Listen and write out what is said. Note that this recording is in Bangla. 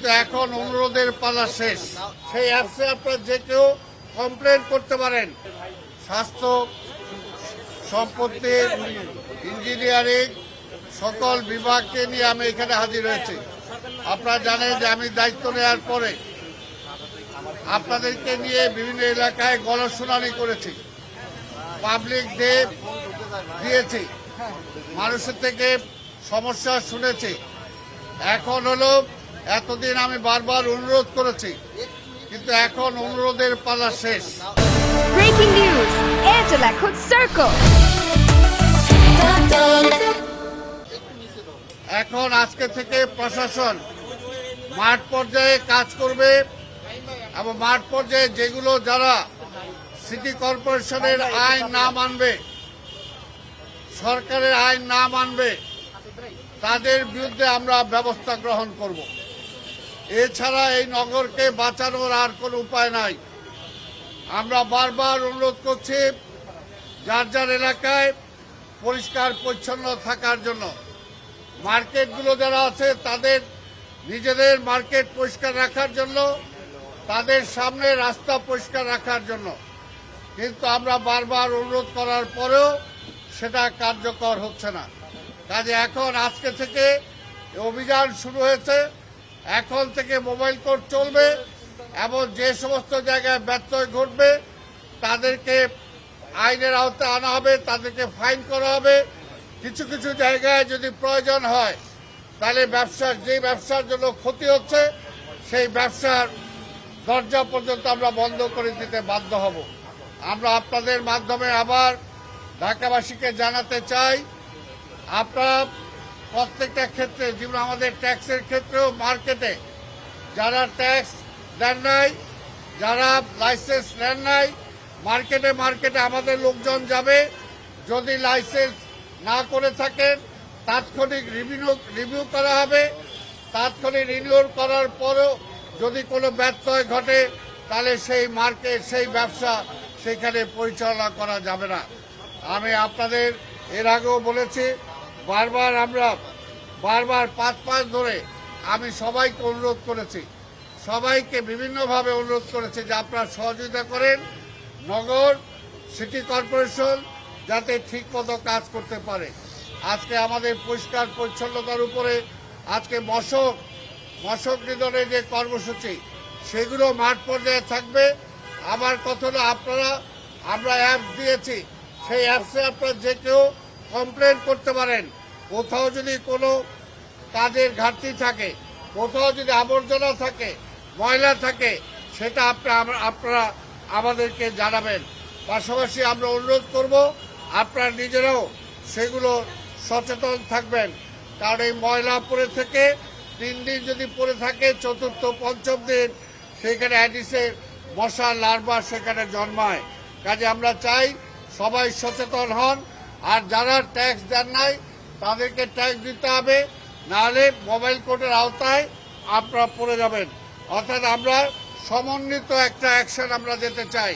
কিন্তু এখন অনুরোধের পালা শেষ। সেই অ্যাপসে আপনারা যে কেউ কমপ্লেন করতে পারেন। স্বাস্থ্য, সম্পত্তি, ইঞ্জিনিয়ারিং সকল বিভাগকে নিয়ে আমি এখানে হাজির হয়েছি। আপনারা জানেন যে আমি দায়িত্ব নেওয়ার পরে আপনাদেরকে নিয়ে বিভিন্ন এলাকায় গণশুনানি করেছি, পাবলিক ডে দিয়েছি, মানুষের থেকে সমস্যা শুনেছি। এখন হলো এতদিন আমি বারবার অনুরোধ করেছি, কিন্তু এখন অনুরোধের পালা শেষ। ব্রেকিং নিউজ, এয়ারটেল এখন সার্কেল। এখন আজকে থেকে প্রশাসন মাঠ পর্যায়ে কাজ করবে এবং মাঠ পর্যায়ে যেগুলো যারা সিটি কর্পোরেশনের আইন না মানবে, সরকারের আইন না মানবে, তাদের বিরুদ্ধে আমরা ব্যবস্থা গ্রহণ করব। এছাড়া এই নগরকে বাঁচানোর আর কোনো উপায় নাই। আমরা বারবার অনুরোধ করছি যার যার এলাকায় পরিষ্কার পরিচ্ছন্ন থাকার জন্য। মার্কেটগুলো যারা আছে তাদের নিজেদের মার্কেট পরিষ্কার রাখার জন্য, তাদের সামনে রাস্তা পরিষ্কার রাখার জন্য। কিন্তু আমরা বারবার অনুরোধ করার পরেও সেটা কার্যকর হচ্ছে না। কাজে এখন আজকে থেকে অভিযান শুরু হয়েছে। এখন থেকে মোবাইল কোর্ট চলবে এবং যে সমস্ত জায়গায় ব্যত্যয় ঘটবে তাদেরকে আইনের আওতায় আনা হবে, তাদেরকে ফাইন করা হবে। কিছু কিছু জায়গায় যদি প্রয়োজন হয় তাহলে যে ব্যবসার জন্য ক্ষতি হচ্ছে সেই ব্যবসার দরজা পর্যন্ত আমরা বন্ধ করে দিতে বাধ্য হব। আমরা আপনাদের মাধ্যমে আবার ঢাকাবাসীকে জানাতে চাই, আপনারা প্রত্যেকটা ক্ষেত্রে, যেমন আমাদের ট্যাক্সের ক্ষেত্রেও মার্কেটে যারা ট্যাক্স দেন নাই, যারা লাইসেন্স নেন নাই, মার্কেটে আমাদের লোকজন যাবে। যদি লাইসেন্স না করে থাকেন তাৎক্ষণিক রিভিউ করা হবে। তাৎক্ষণিক রিনিউ করার পরেও যদি কোনো ব্যত্যয় ঘটে তাহলে সেই মার্কেট, সেই ব্যবসা সেখানে পরিচালনা করা যাবে না। আমি আপনাদের এর আগেও বলেছি, আমরা বারবার 5 মাস ধরে আমি সবাইকে অনুরোধ করেছি, সবাইকে বিভিন্নভাবে অনুরোধ করেছি যে আপনারা সহযোগিতা করেন নগর সিটি কর্পোরেশন যাতে ঠিকমতো কাজ করতে পারে। আজকে আমাদের পরিষ্কার পরিচ্ছন্নতার উপরে আজকে মশক নিধনের যে কর্মসূচি সেগুলো মাঠ পর্যায়ে থাকবে। আমার কথা হলো আমরা অ্যাপস দিয়েছি, সেই অ্যাপসে আপনারা যে কেউ কমপ্লেন করতে পারেন। কোথাও যদি কোনো কাজের ঘাটতি থাকে, কোথাও যদি আবর্জনা থাকে, ময়লা থাকে, সেটা আপনারা আমাদেরকে জানাবেন। পাশাপাশি আমরা অনুরোধ করব আপনারা নিজেরাও সেগুলো সচেতন থাকবেন, কারণ এই ময়লা পড়ে থেকে 3 দিন যদি পড়ে থাকে, চতুর্থ পঞ্চম দিন সেখানে অ্যাডিসের মশা লার্ভা সেখানে জন্মায়। কাজে আমরা চাই সবাই সচেতন হন, আর যারা ট্যাক্স দেন নাই তাদেরকে ট্যাক্স দিতে হবে, নাহলে মোবাইল কোর্টের আওতায় আপনারা পড়ে যাবেন। অর্থাৎ আমরা সমন্বিত একটা অ্যাকশন আমরা যেতে চাই।